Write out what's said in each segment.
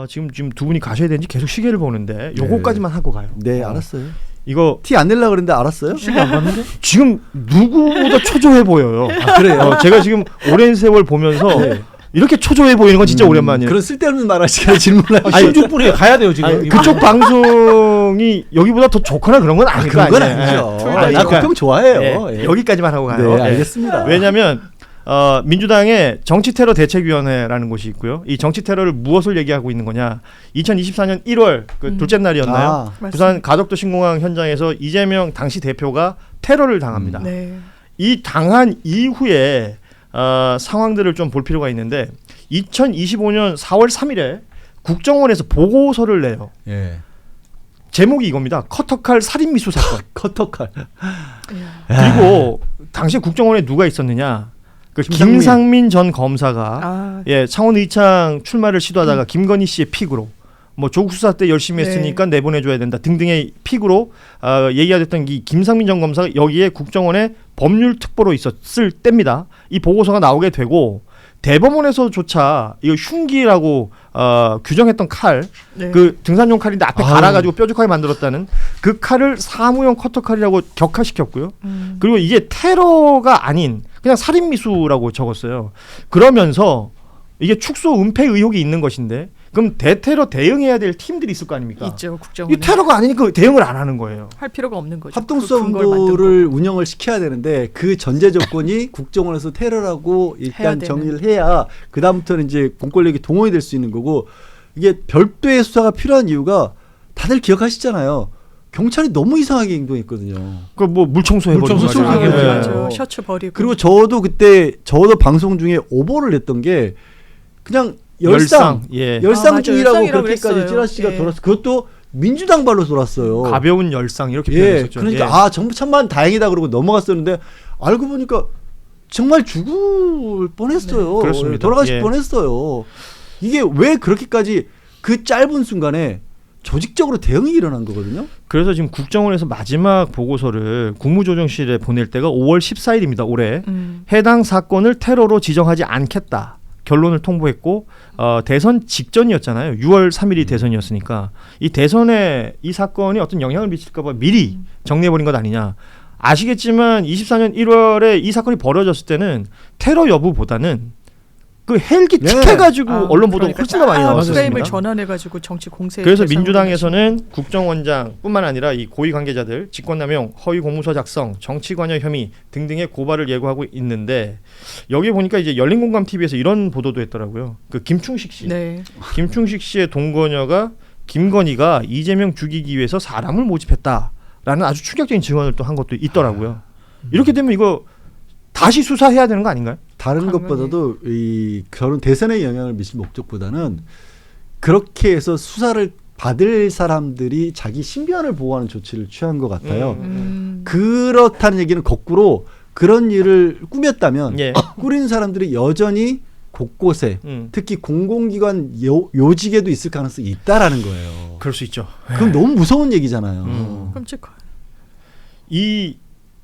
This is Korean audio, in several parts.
지금 두 분이 가셔야 되는지 계속 시계를 보는데 요거까지만 하고 가요. 네, 알았어요. 이거 티 안 내려고 그랬는데 알았어요? 시계 안 봤는데? 지금 누구보다 초조해 보여요. 아, 그래요? 제가 지금 오랜 세월 보면서 네. 이렇게 초조해 보이는 건 진짜 오랜만이에요. 그런 쓸데없는 말 하시니까 질문을 아, 16분에 가야 돼요 지금. 아니, 그쪽 방송이 여기보다 더 좋거나 그런 건 아닐 거 그런 건 아니에요. 아니죠. 예. 나 그러니까, 국평 좋아해요. 예, 예. 여기까지만 하고 가요. 네, 예. 알겠습니다. 왜냐하면 민주당의 정치테러 대책위원회라는 곳이 있고요. 이 정치테러를 무엇을 얘기하고 있는 거냐? 2024년 1월 그 둘째 날이었나요? 부산 가덕도 신공항 현장에서 이재명 당시 대표가 테러를 당합니다. 네. 이 당한 이후에 상황들을 좀 볼 필요가 있는데 2025년 4월 3일에 국정원에서 보고서를 내요. 예. 제목이 이겁니다. 커터칼 살인미수 사건. 커터칼. 그리고 당시 국정원에 누가 있었느냐? 그 김상민 전 검사가 창원 의창 출마를 시도하다가 김건희 씨의 픽으로 뭐 조국 수사 때 열심히 했으니까 내보내줘야 된다 등등의 픽으로 얘기가 됐던 이 김상민 전 검사가 여기에 국정원의 법률 특보로 있었을 때입니다. 이 보고서가 나오게 되고 대법원에서조차 이거 흉기라고 규정했던 칼, 그 등산용 칼인데 앞에 갈아가지고 뾰족하게 만들었다는 그 칼을 사무용 커터칼이라고 격화시켰고요. 그리고 이게 테러가 아닌 그냥 살인미수라고 적었어요. 그러면서 이게 축소 은폐 의혹이 있는 것인데 그럼 대테러 대응해야 될 팀들이 있을 거 아닙니까? 있죠. 국정원에. 이 테러가 아니니까 대응을 안 하는 거예요. 할 필요가 없는 거죠. 합동수사본부를 운영을 시켜야 되는데 그 전제 조건이 국정원에서 테러라고 일단 정리를 해야 그 다음부터는 이제 공권력이 동원이 될 수 있는 거고 이게 별도의 수사가 필요한 이유가 다들 기억하시잖아요. 경찰이 너무 이상하게 행동했거든요. 그 뭐 물청소 해버리고 맞아요. 셔츠 버리고. 그리고 저도 그때 방송 중에 오버를 냈던 게 그냥 열상 중이라고 그렇게까지 찌라시가 돌았어. 그것도 민주당 발로 돌았어요. 가벼운 열상 이렇게 표현했었죠. 그러니까 정말 천만 다행이다 그러고 넘어갔었는데 알고 보니까 정말 죽을 뻔했어요. 그렇습니다. 돌아가실 뻔했어요. 이게 왜 그렇게까지 그 짧은 순간에 조직적으로 대응이 일어난 거거든요. 그래서 지금 국정원에서 마지막 보고서를 국무조정실에 보낼 때가 5월 14일입니다. 올해. 해당 사건을 테러로 지정하지 않겠다. 결론을 통보했고 대선 직전이었잖아요. 6월 3일이 대선이었으니까 이 대선에 이 사건이 어떤 영향을 미칠까 봐 미리 정리해버린 것 아니냐. 아시겠지만 24년 1월에 이 사건이 벌어졌을 때는 테러 여부보다는 그 헬기 틱해가지고 언론 보도가 훨씬 더 많이 나왔습니다. 프레임을 전환해가지고 정치 공세. 그래서 민주당에서는 국정원장뿐만 아니라 이 고위 관계자들 직권남용, 허위 공문서 작성, 정치 관여 혐의 등등의 고발을 예고하고 있는데 여기 보니까 이제 열린공감 TV에서 이런 보도도 했더라고요. 그 김충식 씨, 김충식 씨의 동거녀가 김건희가 이재명 죽이기 위해서 사람을 모집했다라는 아주 충격적인 증언을 또 한 것도 있더라고요. 이렇게 되면 이거 다시 수사해야 되는 거 아닌가요? 다른 것보다도 이 결혼 대선에 영향을 미칠 목적보다는 그렇게 해서 수사를 받을 사람들이 자기 신변을 보호하는 조치를 취한 것 같아요. 그렇다는 얘기는 거꾸로 그런 일을 꾸몄다면 꾸린 사람들이 여전히 곳곳에 특히 공공기관 요직에도 있을 가능성이 있다라는 거예요. 그럴 수 있죠. 그럼 너무 무서운 얘기잖아요. 끔찍한. 이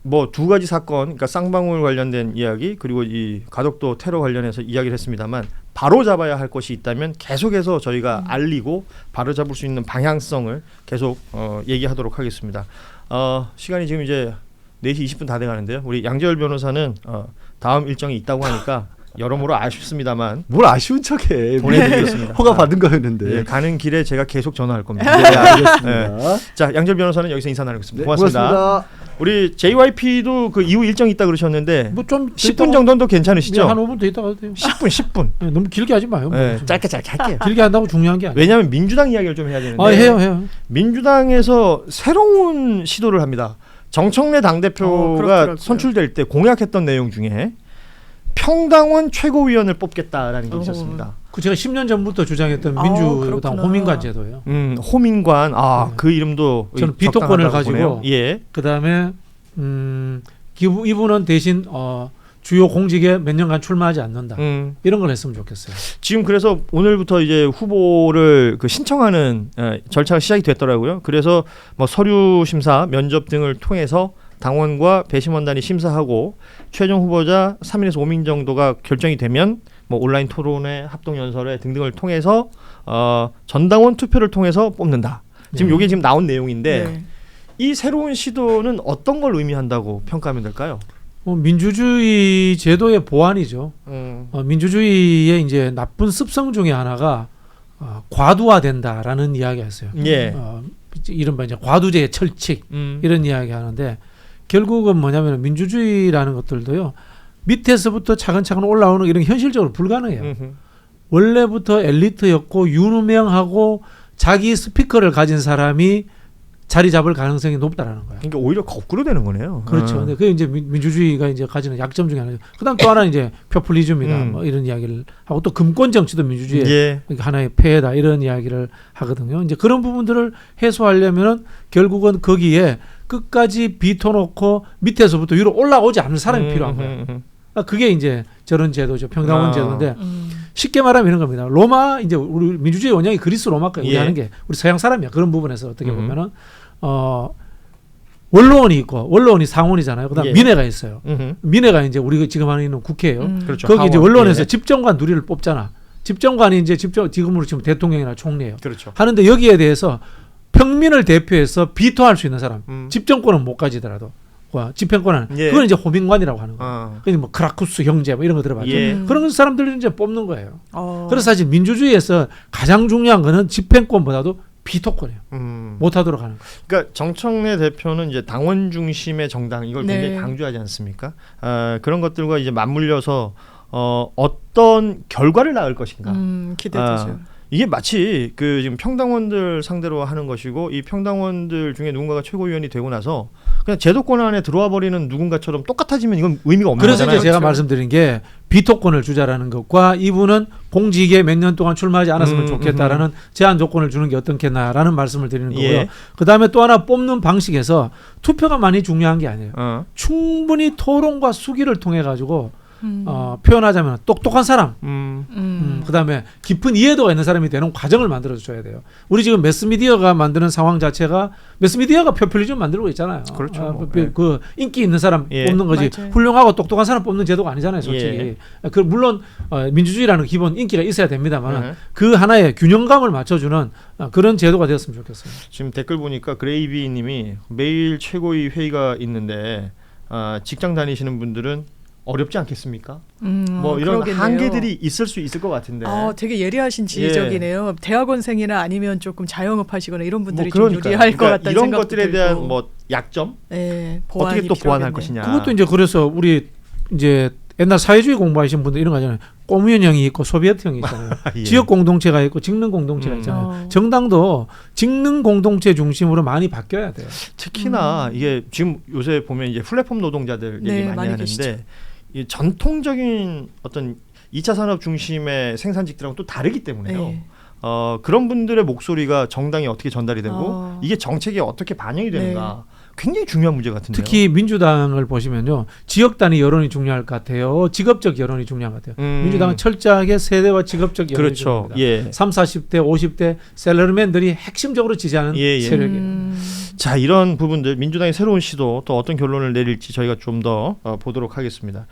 뭐 두 가지 사건, 그러니까 쌍방울 관련된 이야기 그리고 이 가덕도 테러 관련해서 이야기를 했습니다만 바로 잡아야 할 것이 있다면 계속해서 저희가 알리고 바로 잡을 수 있는 방향성을 계속 얘기하도록 하겠습니다. 시간이 지금 이제 4시 20분 다 돼가는데요. 우리 양재열 변호사는 다음 일정이 있다고 하니까 여러모로 아쉽습니다만 뭘 아쉬운 척해. 보내드리겠습니다. 허가 받은 거였는데. 가는 길에 제가 계속 전화할 겁니다. 네, 알겠습니다. 자, 양재열 변호사는 여기서 인사 나누겠습니다. 고맙습니다. 우리 JYP도 그 이후 일정이 있다 그러셨는데 뭐 좀 10분 정도는 괜찮으시죠? 한 5분 더 있다가 가도 돼요. 10분. 네, 너무 길게 하지 마요. 짧게 할게요. 길게 한다고 중요한 게 아니에요. 왜냐하면 민주당 이야기를 좀 해야 되는데. 해요. 민주당에서 새로운 시도를 합니다. 정청래 당대표가 선출될 때 공약했던 내용 중에 평당원 최고위원을 뽑겠다라는 게 있었습니다. 그 제가 10년 전부터 주장했던 민주당 호민관 제도예요. 호민관, 그 이름도 저는 비토권을 가지고, 그 다음에 이분은 대신 주요 공직에 몇 년간 출마하지 않는다. 이런 걸 했으면 좋겠어요. 지금 그래서 오늘부터 이제 후보를 신청하는 절차가 시작이 됐더라고요. 그래서 뭐 서류 심사, 면접 등을 통해서 당원과 배심원단이 심사하고 최종 후보자 3인에서 5명 정도가 결정이 되면 뭐 온라인 토론회, 합동 연설회 등등을 통해서 전당원 투표를 통해서 뽑는다. 지금 요게 지금 나온 내용인데 네. 이 새로운 시도는 어떤 걸 의미한다고 평가하면 될까요? 민주주의 제도의 보완이죠. 민주주의의 이제 나쁜 습성 중에 하나가 과두화된다라는 이야기가 있어요. 예. 이른바 이제 과두제의 철칙 이런 이야기 하는데 결국은 뭐냐면 민주주의라는 것들도요 밑에서부터 차근차근 올라오는 이런 게 현실적으로 불가능해요. 원래부터 엘리트였고 유명하고 자기 스피커를 가진 사람이 자리 잡을 가능성이 높다라는 거예요. 그러니까 오히려 거꾸로 되는 거네요. 그렇죠. 근데 그게 이제 민주주의가 이제 가지는 약점 중에 하나죠. 그다음 또 하나는 이제 표퓰리즘이다 뭐 이런 이야기를 하고 또 금권 정치도 민주주의의 예. 하나의 폐해다 이런 이야기를 하거든요. 이제 그런 부분들을 해소하려면은 결국은 거기에 끝까지 비토놓고 밑에서부터 위로 올라오지 않는 사람이 필요한 거예요. 그게 이제 저런 제도죠. 평등한 제도인데 쉽게 말하면 이런 겁니다. 로마 이제 우리 민주주의 원형이 그리스 로마가 우리 예. 하는 게 우리 서양 사람이야. 그런 부분에서 어떻게 보면은 원로원이 있고 원로원이 상원이잖아요. 그다음 예. 민회가 있어요. 민회가 이제 우리가 지금 하는 있는 국회예요. 그렇죠. 거기 이제 하원. 원로원에서 예. 집정관 둘이를 뽑잖아. 집정관이 이제 지금으로 지금 대통령이나 총리예요. 그렇죠. 하는데 여기에 대해서 평민을 대표해서 비토할 수 있는 사람, 집정권은 못 가지더라도 집행권은 예. 그건 이제 호민관이라고 하는 거예요. 그러니까 뭐 크라쿠스 형제 뭐 이런 거 들어봤죠. 예. 그런 사람들을 이제 뽑는 거예요. 그래서 사실 민주주의에서 가장 중요한 거는 집행권보다도 비토권이에요. 못하도록 하는 거예요. 그러니까 정청래 대표는 이제 당원 중심의 정당 이걸 네. 굉장히 강조하지 않습니까? 그런 것들과 이제 맞물려서 어떤 결과를 낳을 것인가. 기대되죠. 이게 마치 그 지금 평당원들 상대로 하는 것이고 이 평당원들 중에 누군가가 최고위원이 되고 나서 그냥 제도권 안에 들어와 버리는 누군가처럼 똑같아지면 이건 의미가 없는 그래서 거잖아요. 이제 제가 그렇죠. 말씀드린 게 비토권을 주자라는 것과 이분은 공직에 몇 년 동안 출마하지 않았으면 좋겠다라는 제한 조건을 주는 게 어떻겠나라는 말씀을 드리는 거고요. 예. 그다음에 또 하나 뽑는 방식에서 투표가 많이 중요한 게 아니에요. 충분히 토론과 수기를 통해 가지고 표현하자면 똑똑한 사람, 그다음에 깊은 이해도가 있는 사람이 되는 과정을 만들어줘야 돼요. 우리 지금 매스미디어가 만드는 상황 자체가 매스미디어가 표퓰리즘 만들고 있잖아요. 그렇죠. 그 인기 있는 사람 예. 뽑는 거지 맞아요. 훌륭하고 똑똑한 사람 뽑는 제도가 아니잖아요, 솔직히. 그 물론 민주주의라는 기본 인기가 있어야 됩니다만 그 하나의 균형감을 맞춰주는 그런 제도가 되었으면 좋겠어요. 지금 댓글 보니까 그레이비님이 매일 최고위 회의가 있는데 직장 다니시는 분들은 어렵지 않겠습니까? 뭐 이런 그러겠네요. 한계들이 있을 수 있을 것 같은데. 되게 예리하신 지적이네요. 대학원생이나 아니면 조금 자영업 하시거나 이런 분들이 뭐 좀 유리할 것 같다는 이런 생각도 것들에 들고. 대한 뭐 약점 네, 어떻게 또 보완할 필요하겠네요. 것이냐. 그것도 이제 그래서 우리 이제 옛날 사회주의 공부하신 분들 이런 거 하잖아요. 꼬무현형이 있고 소비에트형이 있잖아요. 예. 지역 공동체가 있고 직능 공동체가 있잖아요. 정당도 직능 공동체 중심으로 많이 바뀌어야 돼요. 특히나 이게 지금 요새 보면 이제 플랫폼 노동자들 얘기 네, 많이 많이 하는데 계시죠. 이 전통적인 어떤 2차 산업 중심의 생산직들하고 또 다르기 때문에요. 네. 그런 분들의 목소리가 정당에 어떻게 전달이 되고 이게 정책에 어떻게 반영이 되는가 굉장히 중요한 문제 같은데요. 특히 민주당을 보시면요. 지역 단위 여론이 중요할 것 같아요. 직업적 여론이 중요한 것 같아요. 민주당은 철저하게 세대와 직업적 여론이 그렇죠. 중요합니다. 예. 30, 40대, 50대 셀러리맨들이 핵심적으로 지지하는 예. 세력이에요. 자, 이런 부분들 민주당의 새로운 시도 또 어떤 결론을 내릴지 저희가 좀 더 보도록 하겠습니다.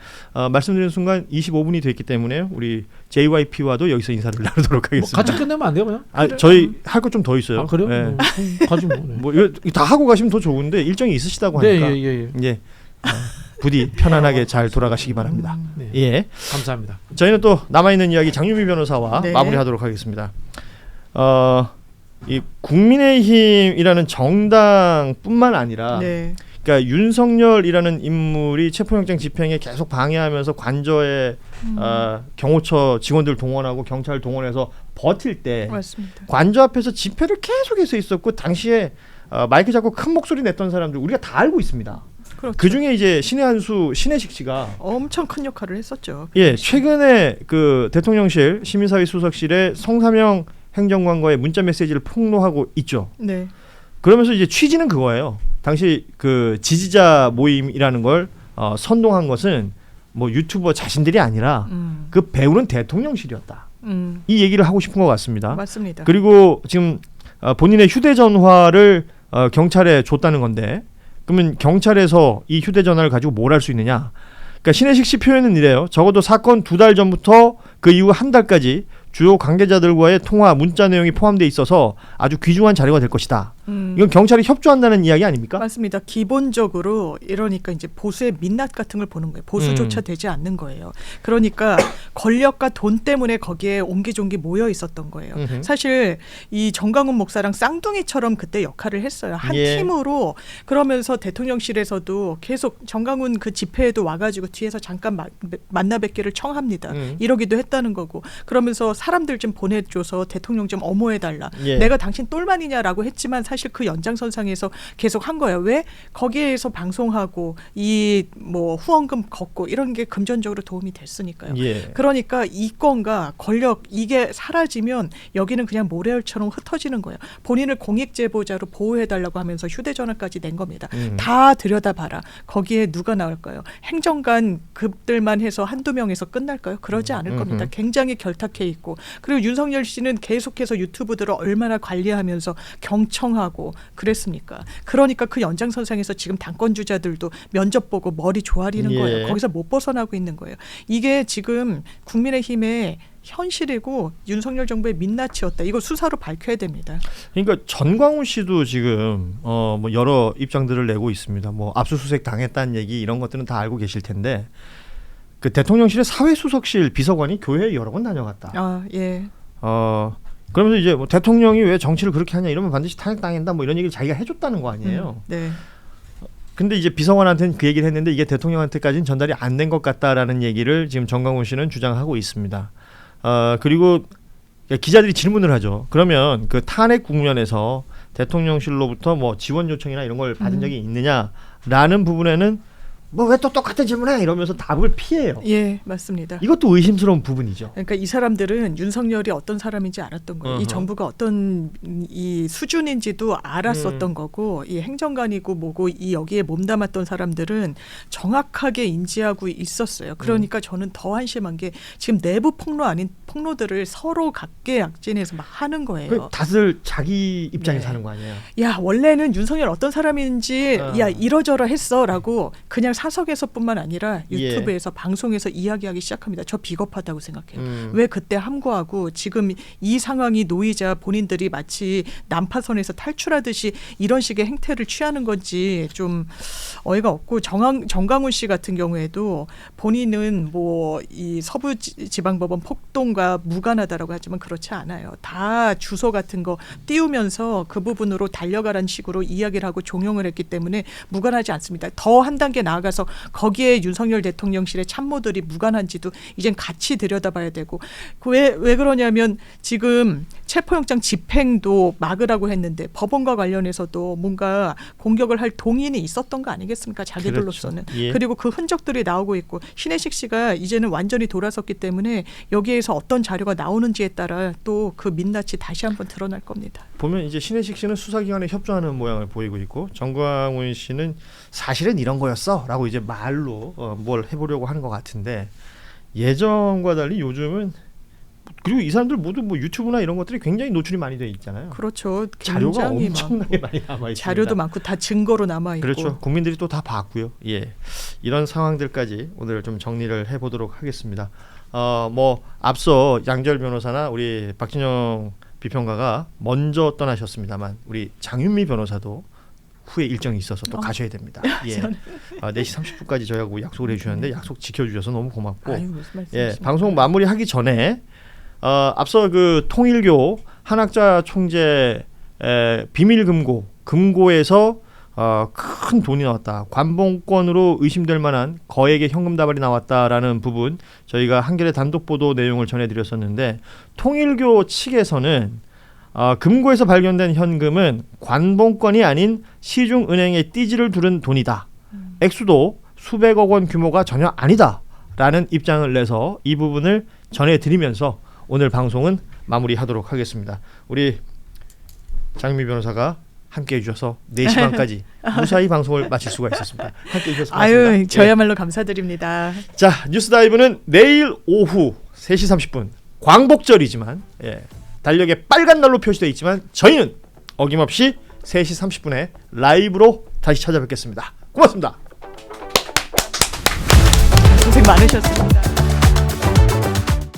말씀드린 순간 25분이 됐기 때문에 우리 JYP와도 여기서 인사를 나누도록 하겠습니다. 같이 끝내면 안 돼요, 그냥? 저희 할 거 좀 더 있어요. 아, 그래요? 네. 가지 뭐. 네. 뭐 이거 다 하고 가시면 더 좋은데 일정이 있으시다고 네, 하니까 예. 부디 편안하게 잘 돌아가시기 바랍니다. 네. 예, 감사합니다. 저희는 또 남아 있는 이야기 장유미 변호사와 네. 마무리하도록 하겠습니다. 이 국민의힘이라는 정당뿐만 아니라, 네. 그러니까 윤석열이라는 인물이 체포영장 집행에 계속 방해하면서 관저에 경호처 직원들 동원하고 경찰 동원해서 버틸 때 맞습니다. 관저 앞에서 집회를 계속해서 있었고 당시에 마이크 잡고 큰 목소리 냈던 사람들 우리가 다 알고 있습니다. 그렇죠. 그 중에 이제 신의 한수 신혜식 씨가 엄청 큰 역할을 했었죠. 최근에 그 대통령실 시민사회 수석실에 성삼영 행정관과의 문자 메시지를 폭로하고 있죠. 네. 그러면서 이제 취지는 그거예요. 당시 그 지지자 모임이라는 걸 선동한 것은 뭐 유튜버 자신들이 아니라 그 배우는 대통령실이었다. 이 얘기를 하고 싶은 것 같습니다. 맞습니다. 그리고 지금 본인의 휴대전화를 경찰에 줬다는 건데 그러면 경찰에서 이 휴대전화를 가지고 뭘 할 수 있느냐? 그러니까 신혜식 씨 표현은 이래요. 적어도 사건 2달 전부터 그 이후 한 달까지 주요 관계자들과의 통화 문자 내용이 포함되어 있어서 아주 귀중한 자료가 될 것이다. 이건 경찰이 협조한다는 이야기 아닙니까? 맞습니다. 기본적으로 이러니까 이제 보수의 민낯 같은 걸 보는 거예요. 보수조차 되지 않는 거예요. 그러니까 권력과 돈 때문에 거기에 옹기종기 모여 있었던 거예요. 사실 이 정강훈 목사랑 쌍둥이처럼 그때 역할을 했어요. 한 팀으로. 그러면서 대통령실에서도 계속 정강훈 그 집회에도 와가지고 뒤에서 잠깐 만나 뵙기를 청합니다. 이러기도 했다는 거고. 그러면서 사람들 좀 보내줘서 대통령 좀 엄호해달라. 내가 당신 똘만이냐라고 했지만 사실 그 연장선상에서 계속 한 거예요. 왜? 거기에서 방송하고 이 뭐 후원금 걷고 이런 게 금전적으로 도움이 됐으니까요. 그러니까 이권과 권력 이게 사라지면 여기는 그냥 모래알처럼 흩어지는 거예요. 본인을 공익제보자로 보호해달라고 하면서 휴대전화까지 낸 겁니다. 다 들여다봐라. 거기에 누가 나올까요? 행정관 급들만 해서 한두 명에서 끝날까요? 그러지 않을 겁니다. 굉장히 결탁해 있고 그리고 윤석열 씨는 계속해서 유튜브들을 얼마나 관리하면서 경청하고 그랬습니까? 그러니까 그 연장선상에서 지금 당권 주자들도 면접 보고 머리 조아리는 거예요. 거기서 못 벗어나고 있는 거예요. 이게 지금 국민의힘의 현실이고 윤석열 정부의 민낯이었다. 이거 수사로 밝혀야 됩니다. 그러니까 전광훈 씨도 지금 뭐 여러 입장들을 내고 있습니다. 뭐 압수수색 당했다는 얘기 이런 것들은 다 알고 계실 텐데 그 대통령실의 사회수석실 비서관이 교회에 여러 번 다녀갔다. 아 예. 그러면서 이제 뭐 대통령이 왜 정치를 그렇게 하냐 이러면 반드시 탄핵당한다 뭐 이런 얘기를 자기가 해줬다는 거 아니에요. 네. 근데 이제 비서관한테는 그 얘기를 했는데 이게 대통령한테까지는 전달이 안 된 것 같다라는 얘기를 지금 정광훈 씨는 주장하고 있습니다. 그리고 기자들이 질문을 하죠. 그러면 그 탄핵 국면에서 대통령실로부터 뭐 지원 요청이나 이런 걸 받은 적이 있느냐라는 부분에는 뭐 왜 또 똑같은 질문해 이러면서 답을 피해요. 예, 맞습니다. 이것도 의심스러운 부분이죠. 그러니까 이 사람들은 윤석열이 어떤 사람인지 알았던 거예요. 이 정부가 어떤 이 수준인지도 알았었던 거고 이 행정관이고 뭐고 이 여기에 몸담았던 사람들은 정확하게 인지하고 있었어요. 그러니까 저는 더 한심한 게 지금 내부 폭로 아닌 폭로들을 서로 각계약진해서 막 하는 거예요. 다들 자기 입장에서 하는 거 아니에요. 야 원래는 윤석열 어떤 사람인지 야 이러저러 했어라고 그냥 사석에서뿐만 아니라 유튜브에서 방송에서 이야기하기 시작합니다. 저 비겁하다고 생각해요. 왜 그때 함구하고 지금 이 상황이 놓이자 본인들이 마치 난파선에서 탈출하듯이 이런 식의 행태를 취하는 건지 좀 어이가 없고 정강훈 씨 같은 경우에도 본인은 뭐 이 서부지방법원 폭동과 무관하다라고 하지만 그렇지 않아요. 다 주소 같은 거 띄우면서 그 부분으로 달려가라는 식으로 이야기를 하고 종용을 했기 때문에 무관하지 않습니다. 더 한 단계 나아가서 거기에 윤석열 대통령실의 참모들이 무관한지도 이젠 같이 들여다봐야 되고 왜 그러냐면 지금 체포영장 집행도 막으라고 했는데 법원과 관련해서도 뭔가 공격을 할 동인이 있었던 거 아니겠습니까? 자기들로서는. 그렇죠. 예. 그리고 그 흔적들이 나오고 있고 신혜식 씨가 이제는 완전히 돌아섰기 때문에 여기에서 어떤 자료가 나오는지에 따라 또 그 민낯이 다시 한번 드러날 겁니다. 보면 이제 신혜식 씨는 수사기관에 협조하는 모양을 보이고 있고 정광훈 씨는 사실은 이런 거였어라고 이제 말로 뭘 해보려고 하는 것 같은데 예전과 달리 요즘은 그리고 이 사람들 모두 뭐 유튜브나 이런 것들이 굉장히 노출이 많이 돼 있잖아요. 그렇죠. 자료가 엄청나게 많이 남아 있습니다. 자료도 많고 다 증거로 남아 있고. 그렇죠. 국민들이 또 다 봤고요. 예, 이런 상황들까지 오늘 좀 정리를 해보도록 하겠습니다. 뭐 앞서 양절 변호사나 우리 박진영 비평가가 먼저 떠나셨습니다만 우리 장윤미 변호사도 후에 일정이 있어서 또 가셔야 됩니다. 예. 4시 30분까지 저희하고 약속을 해주셨는데 약속 지켜주셔서 너무 고맙고 예, 방송 마무리하기 전에 앞서 그 통일교 한학자 총재 비밀 금고에서 큰 돈이 나왔다. 관봉권으로 의심될 만한 거액의 현금 다발이 나왔다라는 부분 저희가 한겨레 단독 보도 내용을 전해드렸었는데 통일교 측에서는 금고에서 발견된 현금은 관봉권이 아닌 시중은행에 띠지를 두른 돈이다. 액수도 수백억 원 규모가 전혀 아니다라는 입장을 내서 이 부분을 전해드리면서 오늘 방송은 마무리하도록 하겠습니다. 우리 장미 변호사가 함께해 주셔서 4시 반까지 무사히 방송을 마칠 수가 있었습니다. 함께해 주셔서 고맙습니다. 아유, 저야말로 감사드립니다. 자, 뉴스다이브는 내일 오후 3시 30분 광복절이지만 달력에 빨간 날로 표시되어 있지만 저희는 어김없이 3시 30분에 라이브로 다시 찾아뵙겠습니다. 고맙습니다. 고생 많으셨습니다.